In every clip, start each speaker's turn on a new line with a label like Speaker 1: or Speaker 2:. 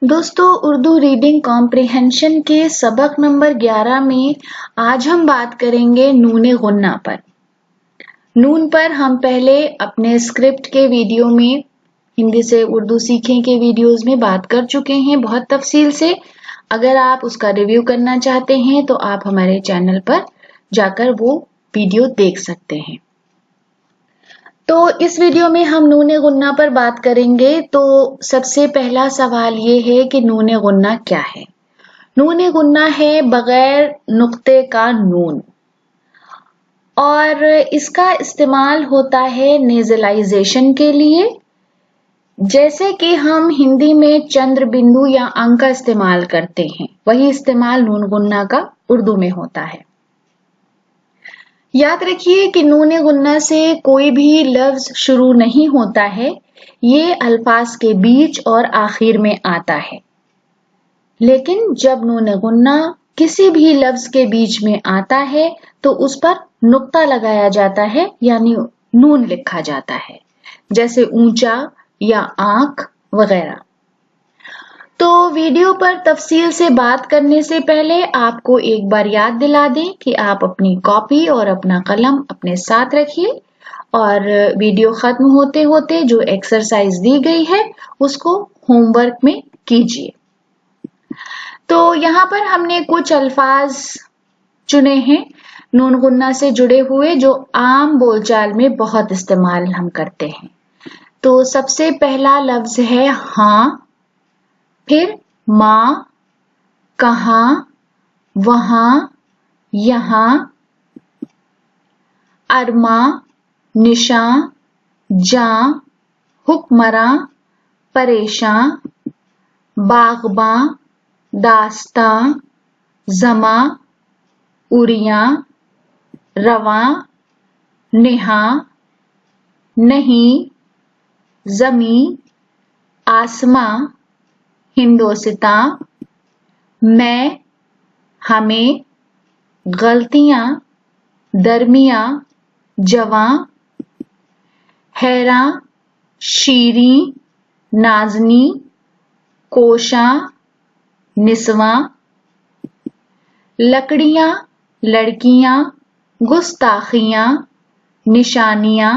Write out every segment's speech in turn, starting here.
Speaker 1: दोस्तों, Urdu reading comprehension के सबक नंबर 11 में आज हम बात करेंगे नून गुन्ना पर। नून पर हम पहले अपने स्क्रिप्ट के वीडियो में हिंदी से उर्दू सीखें के वीडियोस में बात कर चुके हैं बहुत तफसील से। अगर आप उसका रिव्यू करना चाहते हैं तो आप हमारे चैनल पर जाकर वो वीडियो देख सकते हैं। तो इस वीडियो में हम नून गुन्ना पर बात करेंगे। तो सबसे पहला सवाल ये है कि नून गुन्ना क्या है। नून गुन्ना है बगैर नुक्ते का नून और इसका इस्तेमाल होता है नेजलाइजेशन के लिए। जैसे कि हम हिंदी में चंद्र बिंदु या अंक का इस्तेमाल करते हैं, वही इस्तेमाल नून गुन्ना का उर्दू में होता है। याद रखिए कि नून गुन्ना से कोई भी लफ्ज शुरू नहीं होता है, ये अल्फाज के बीच और आखिर में आता है। लेकिन जब नून गुन्ना किसी भी लफ्ज के बीच में आता है तो उस पर नुक्ता लगाया जाता है, यानी नून लिखा जाता है, जैसे ऊंचा या आंख वगैरह। तो वीडियो पर तफसील से बात करने से पहले आपको एक बार याद दिला दें कि आप अपनी कॉपी और अपना कलम अपने साथ रखिए और वीडियो खत्म होते होते जो एक्सरसाइज दी गई है उसको होमवर्क में कीजिए। तो यहाँ पर हमने कुछ अल्फाज चुने हैं नून गुन्ना से जुड़े हुए, जो आम बोलचाल में बहुत इस्तेमाल हम करते हैं। तो सबसे पहला लफ्ज है हाँ, फिर माँ, कहाँ, वहां, यहां, अरमा, निशां, जां, हुक्मरां, परेशां, बागबां, दास्तां, जमा, उरियां, रवां, नेहा, नहीं, जमी, आसमां, हिंदोसितां, मैं, हमें, गलतियां, दरमिया, जवां, हैरां, शीरीं, नाजनी, कोशां, निस्वां, लकड़ियां, लड़कियां, गुस्ताखियां, निशानियां,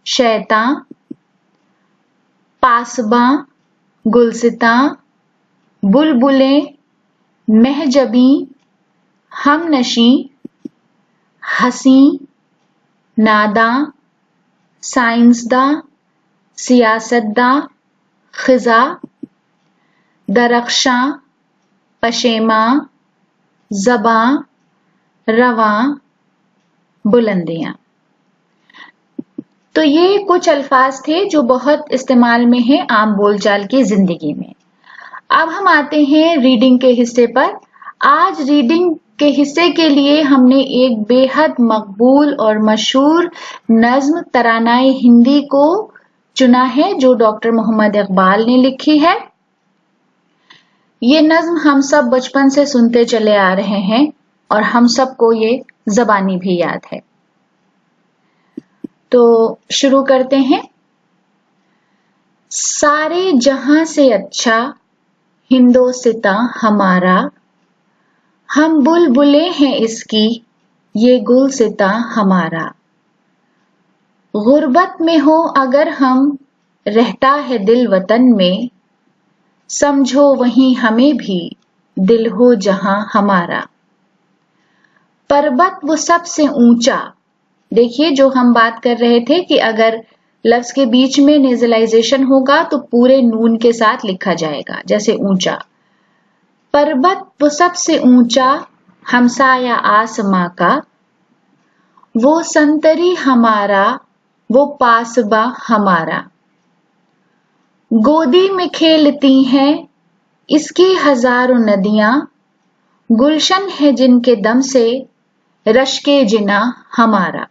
Speaker 1: शैतां, पासबां, गुलसितां, बुलबुलें, महजबी, हमनशी, हसी, नादां, साइंसदां, सियासतदां, खिजा, दरख्शां, पशेमां, ज़बां, रवां, बुलंदियां। तो ये कुछ अल्फाज थे जो बहुत इस्तेमाल में हैं आम बोलचाल की जिंदगी में। अब हम आते हैं रीडिंग के हिस्से पर। आज रीडिंग के हिस्से के लिए हमने एक बेहद मकबूल और मशहूर नज्म तरानाए हिंदी को चुना है, जो डॉक्टर मोहम्मद इकबाल ने लिखी है। ये नज्म हम सब बचपन से सुनते चले आ रहे हैं और हम सबको ये ज़बानी भी याद है। तो शुरू करते हैं। सारे जहां से अच्छा हिंदोसितां हमारा, हम बुलबुले हैं इसकी ये गुलसितां हमारा। गुर्बत में हो अगर हम रहता है दिल वतन में, समझो वहीं हमें भी दिल हो जहां हमारा। पर्वत वो सबसे ऊंचा, देखिए जो हम बात कर रहे थे कि अगर लफ्ज के बीच में नेजलाइजेशन होगा तो पूरे नून के साथ लिखा जाएगा, जैसे ऊंचा। पर्वत वो सबसे ऊंचा हमसाया आसमां का, वो संतरी हमारा वो पासबा हमारा। गोदी में खेलती हैं इसकी हजारों नदियां, गुलशन है जिनके दम से रश्के जिना हमारा।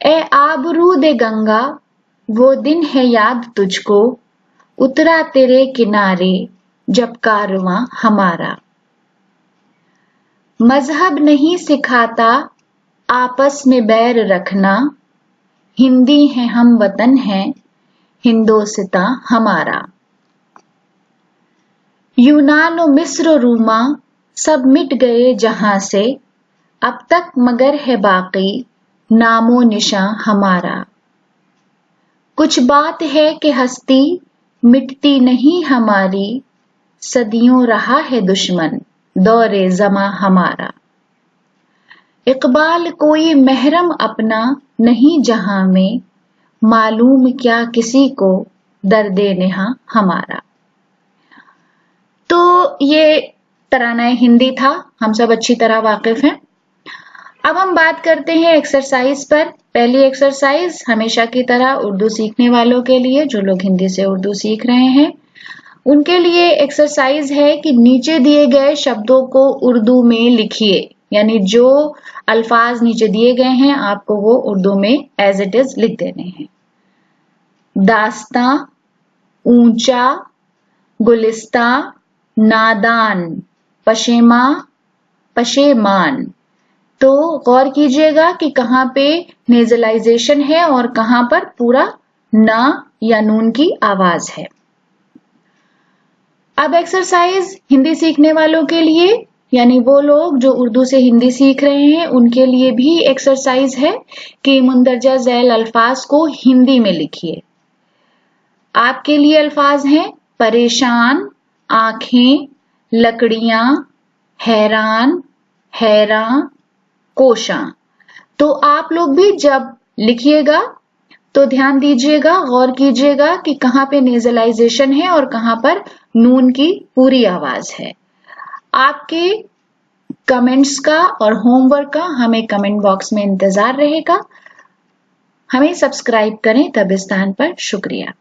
Speaker 1: ए आबरूद गंगा वो दिन है याद तुझको, उतरा तेरे किनारे जब कारवां हमारा। मजहब नहीं सिखाता आपस में बैर रखना, हिंदी है हम वतन है हिंदोसितां हमारा। यूनान व मिस्र रूमा सब मिट गए जहां से, अब तक मगर है बाकी नामो निशां हमारा। कुछ बात है कि हस्ती मिटती नहीं हमारी, सदियों रहा है दुश्मन दौरे ज़मां हमारा। इकबाल कोई महरम अपना नहीं जहां में, मालूम क्या किसी को दर्दे नेहा हमारा। तो ये तराना हिंदी था, हम सब अच्छी तरह वाकिफ हैं। अब हम बात करते हैं एक्सरसाइज पर। पहली एक्सरसाइज हमेशा की तरह उर्दू सीखने वालों के लिए, जो लोग हिंदी से उर्दू सीख रहे हैं उनके लिए एक्सरसाइज है कि नीचे दिए गए शब्दों को उर्दू में लिखिए। यानी जो अल्फाज नीचे दिए गए हैं आपको वो उर्दू में एज इट इज लिख देने हैं। दास्तां, ऊंचा, गुलिस्तां, नादान, पशेमा, पशेमान। तो गौर कीजिएगा कि कहाँ पे नेजलाइजेशन है और कहाँ पर पूरा ना या नून की आवाज है। अब एक्सरसाइज हिंदी सीखने वालों के लिए, यानी वो लोग जो उर्दू से हिंदी सीख रहे हैं उनके लिए भी एक्सरसाइज है कि मुंदरजा झैल अल्फाज को हिंदी में लिखिए। आपके लिए अल्फाज हैं परेशान, आंखें, लकड़ियां, हैरान, हैरां, कोशां। तो आप लोग भी जब लिखिएगा तो ध्यान दीजिएगा, गौर कीजिएगा कि कहाँ पे नेजलाइजेशन है और कहाँ पर नून की पूरी आवाज है। आपके कमेंट्स का और होमवर्क का हमें कमेंट बॉक्स में इंतजार रहेगा। हमें सब्सक्राइब करें दबिस्तान पर। शुक्रिया।